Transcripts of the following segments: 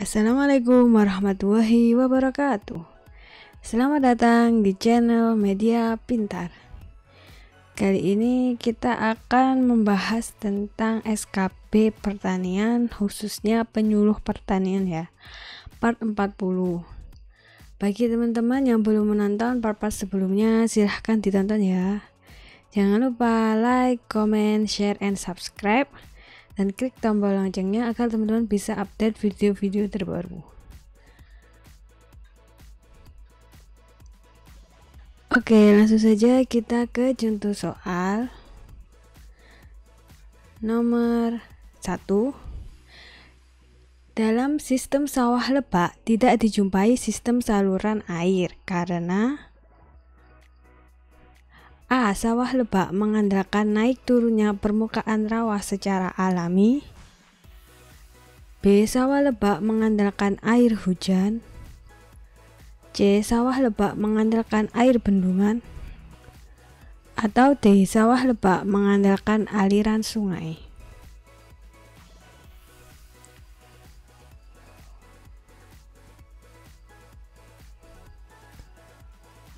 Assalamualaikum warahmatullahi wabarakatuh. Selamat datang di channel Media Pintar. Kali ini kita akan membahas tentang SKP pertanian, khususnya penyuluh pertanian ya, part 40. Bagi teman-teman yang belum menonton part-part sebelumnya, silahkan ditonton ya. Jangan lupa like, comment, share, and subscribe, dan klik tombol loncengnya agar teman-teman bisa update video-video terbaru. Oke, langsung saja kita ke contoh soal nomor 1. Dalam sistem sawah lebak tidak dijumpai sistem saluran air karena A. Sawah lebak mengandalkan naik turunnya permukaan rawa secara alami. B. Sawah lebak mengandalkan air hujan. C. Sawah lebak mengandalkan air bendungan. Atau D. Sawah lebak mengandalkan aliran sungai.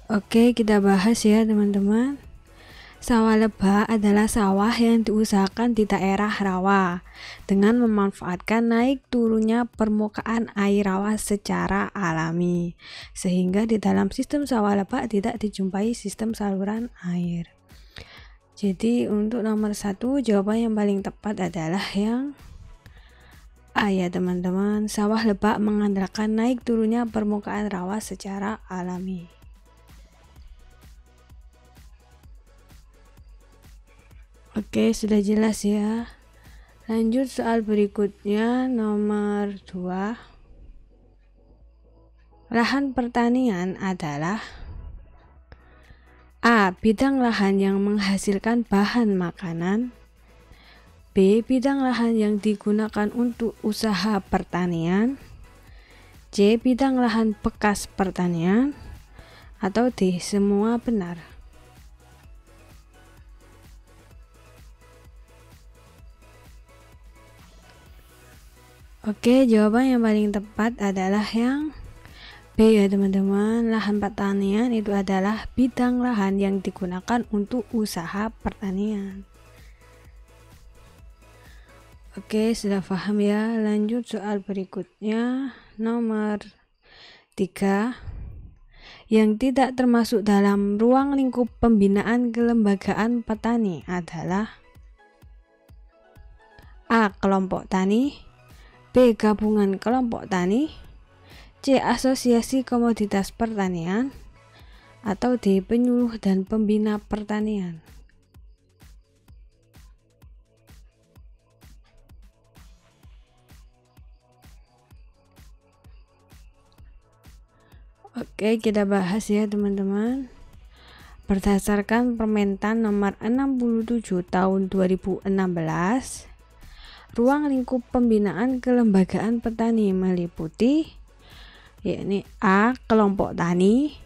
Oke, kita bahas ya teman-teman. Sawah lebak adalah sawah yang diusahakan di daerah rawa dengan memanfaatkan naik turunnya permukaan air rawa secara alami, sehingga di dalam sistem sawah lebak tidak dijumpai sistem saluran air. Jadi untuk nomor 1, jawaban yang paling tepat adalah yang A ya teman-teman. Sawah lebak mengandalkan naik turunnya permukaan rawa secara alami. Oke, sudah jelas ya. Lanjut soal berikutnya, nomor 2. Lahan pertanian adalah A. Bidang lahan yang menghasilkan bahan makanan. B. Bidang lahan yang digunakan untuk usaha pertanian. C. Bidang lahan bekas pertanian. Atau D. Semua benar. Oke, jawaban yang paling tepat adalah yang B ya teman-teman. Lahan pertanian itu adalah bidang lahan yang digunakan untuk usaha pertanian. Oke, sudah paham ya. Lanjut soal berikutnya, nomor 3. Yang tidak termasuk dalam ruang lingkup pembinaan kelembagaan petani adalah A. Kelompok tani. B. Gabungan kelompok tani. C. Asosiasi komoditas pertanian. Atau D. Penyuluh dan pembina pertanian. Oke, kita bahas ya teman-teman. Berdasarkan Permentan nomor 67 tahun 2016, ruang lingkup pembinaan kelembagaan petani meliputi yakni A. Kelompok tani.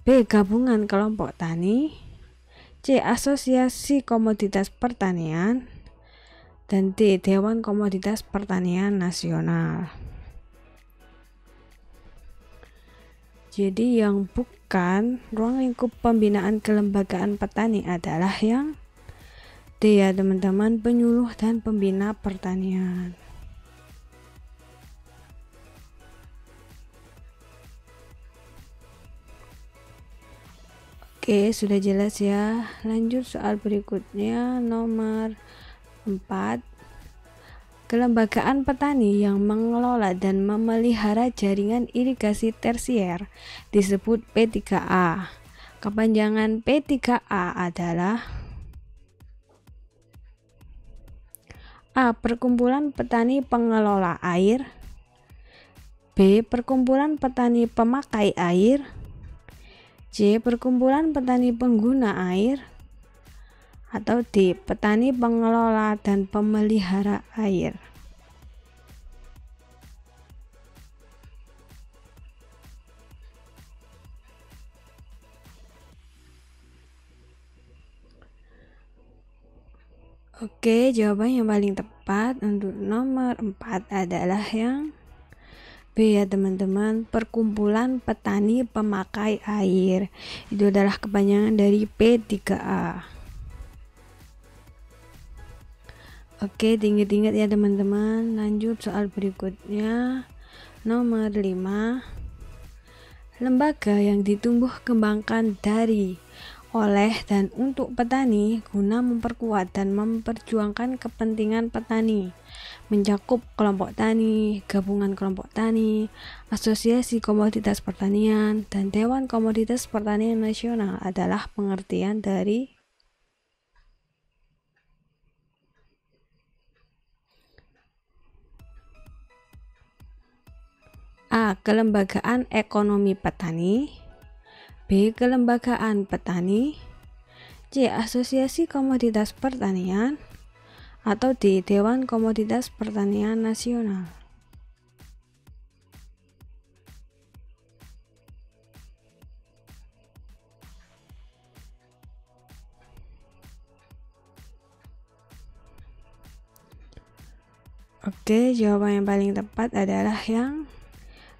B. Gabungan kelompok tani. C. Asosiasi komoditas pertanian. Dan D. Dewan Komoditas Pertanian Nasional. Jadi yang bukan ruang lingkup pembinaan kelembagaan petani adalah yang D ya teman-teman, penyuluh dan pembina pertanian. Oke, sudah jelas ya. Lanjut soal berikutnya, nomor 4. Kelembagaan petani yang mengelola dan memelihara jaringan irigasi tersier disebut P3A. Kepanjangan P3A adalah A. Perkumpulan petani pengelola air. B. Perkumpulan petani pemakai air. C. Perkumpulan petani pengguna air. Atau D. Petani pengelola dan pemelihara air. Oke, jawaban yang paling tepat untuk nomor 4 adalah yang B ya teman-teman, perkumpulan petani pemakai air. Itu adalah kepanjangan dari P3A. Oke, diingat-ingat ya teman-teman. Lanjut soal berikutnya. Nomor 5. Lembaga yang ditumbuh kembangkan dari, oleh, dan untuk petani guna memperkuat dan memperjuangkan kepentingan petani, mencakup kelompok tani, gabungan kelompok tani, asosiasi komoditas pertanian, dan Dewan Komoditas Pertanian Nasional adalah pengertian dari A. Kelembagaan Ekonomi Petani, B. Kelembagaan Petani, C. Asosiasi Komoditas Pertanian, atau D. Dewan Komoditas Pertanian Nasional. Oke, jawaban yang paling tepat adalah yang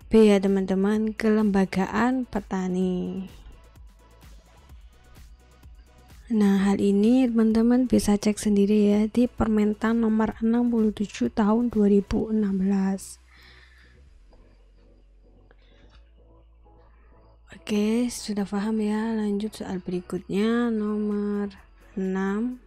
B ya teman-teman, kelembagaan petani. Nah, hal ini teman-teman bisa cek sendiri ya di Permentan nomor 67 tahun 2016. Oke, sudah paham ya. Lanjut soal berikutnya, nomor 6.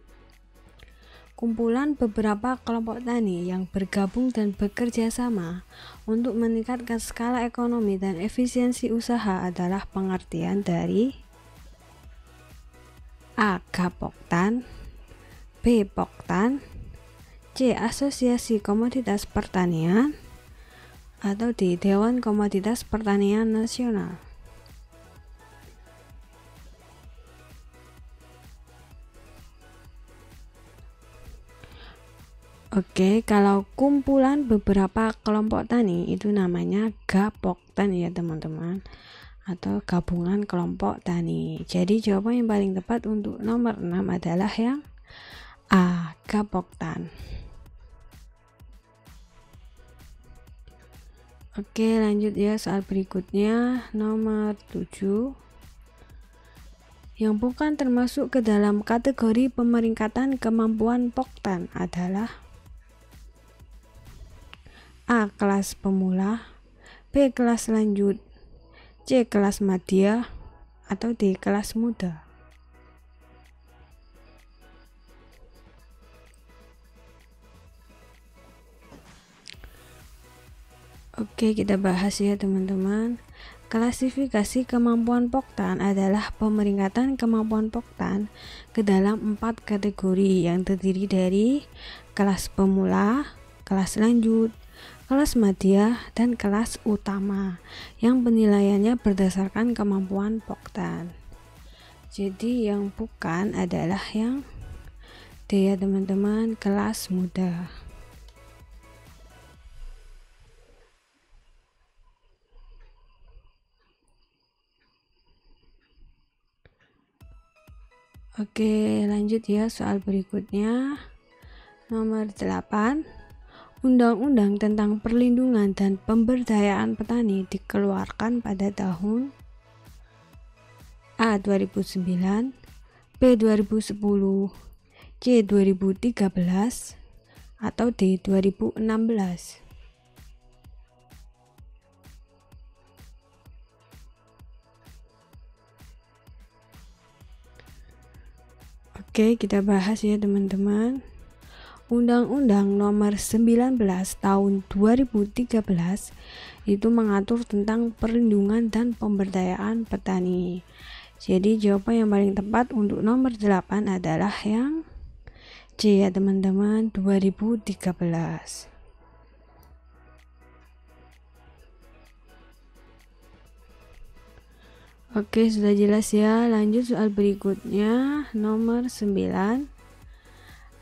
Kumpulan beberapa kelompok tani yang bergabung dan bekerja sama untuk meningkatkan skala ekonomi dan efisiensi usaha adalah pengertian dari A. Gapoktan, B. Poktan, C. Asosiasi Komoditas Pertanian, atau D. Dewan Komoditas Pertanian Nasional. Oke, kalau kumpulan beberapa kelompok tani itu namanya Gapoktan ya teman-teman, atau gabungan kelompok tani. Jadi jawaban yang paling tepat untuk nomor 6 adalah yang A. Gapoktan. Oke, lanjut ya soal berikutnya, nomor 7. Yang bukan termasuk ke dalam kategori pemeringkatan kemampuan Poktan adalah A. Kelas pemula, B. Kelas lanjut, C. Kelas madya, atau D. Kelas muda. Oke, kita bahas ya teman-teman. Klasifikasi kemampuan Poktan adalah pemeringkatan kemampuan Poktan ke dalam 4 kategori yang terdiri dari kelas pemula, kelas lanjut, kelas madya, dan kelas utama yang penilaiannya berdasarkan kemampuan Poktan. Jadi yang bukan adalah yang D ya teman-teman, kelas muda. Oke, lanjut ya soal berikutnya. Nomor 8. Undang-Undang tentang Perlindungan dan Pemberdayaan Petani dikeluarkan pada tahun A. 2009, B. 2010, C. 2013, atau D. 2016. Oke, kita bahas ya teman-teman. Undang-Undang Nomor 19 Tahun 2013 itu mengatur tentang perlindungan dan pemberdayaan petani. Jadi jawaban yang paling tepat untuk nomor 8 adalah yang C ya teman-teman, 2013. Oke, sudah jelas ya. Lanjut soal berikutnya, nomor 9.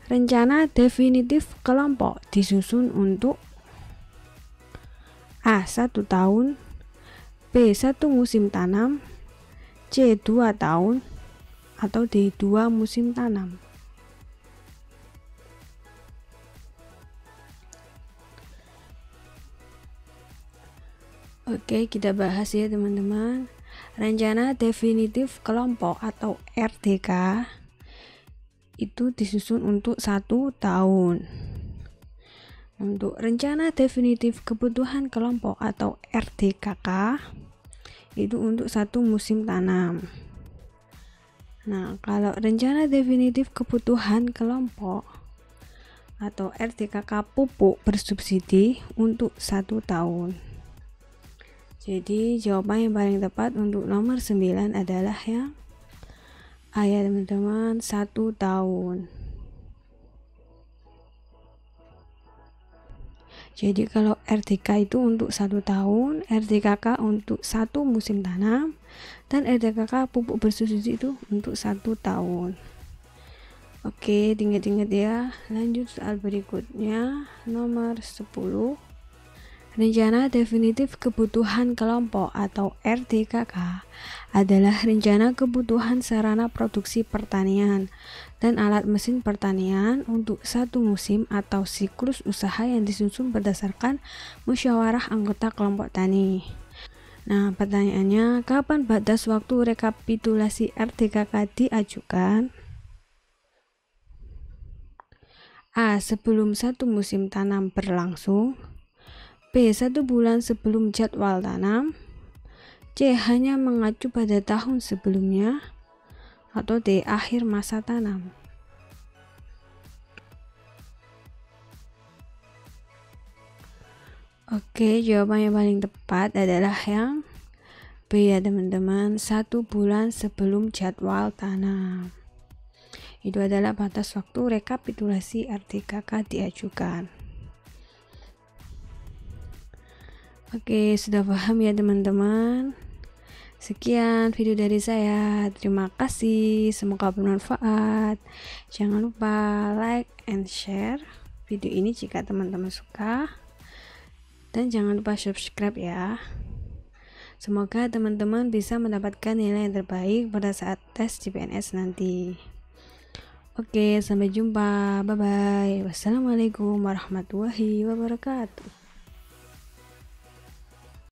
Rencana definitif kelompok disusun untuk A. 1 tahun, B. 1 musim tanam, C. 2 tahun, atau D. 2 musim tanam. Oke, kita bahas ya teman-teman. Rencana definitif kelompok atau RDK itu disusun untuk 1 tahun. Untuk rencana definitif kebutuhan kelompok atau RDKK itu untuk 1 musim tanam. Nah, kalau rencana definitif kebutuhan kelompok atau RDKK pupuk bersubsidi untuk 1 tahun. Jadi jawaban yang paling tepat untuk nomor 9 adalah yang A ya teman-teman, 1 tahun. Jadi kalau RDK itu untuk 1 tahun, RDKK untuk 1 musim tanam, dan RDKK pupuk bersubsidi itu untuk 1 tahun. Oke, ingat-ingat ya. Lanjut soal berikutnya, nomor 10. Rencana definitif kebutuhan kelompok atau RDKK adalah rencana kebutuhan sarana produksi pertanian dan alat mesin pertanian untuk 1 musim atau siklus usaha yang disusun berdasarkan musyawarah anggota kelompok tani. Nah, pertanyaannya, kapan batas waktu rekapitulasi RDKK diajukan? A. Sebelum 1 musim tanam berlangsung. B. 1 bulan sebelum jadwal tanam. C. Hanya mengacu pada tahun sebelumnya. Atau D. Akhir masa tanam. Oke, jawaban yang paling tepat adalah yang B ya teman-teman, 1 bulan sebelum jadwal tanam. Itu adalah batas waktu rekapitulasi RDKK diajukan. Oke, sudah paham ya teman-teman? Sekian video dari saya. Terima kasih, semoga bermanfaat. Jangan lupa like and share video ini jika teman-teman suka. Dan jangan lupa subscribe ya. Semoga teman-teman bisa mendapatkan nilai yang terbaik pada saat tes CPNS nanti. Oke, sampai jumpa. Bye-bye. Wassalamualaikum warahmatullahi wabarakatuh.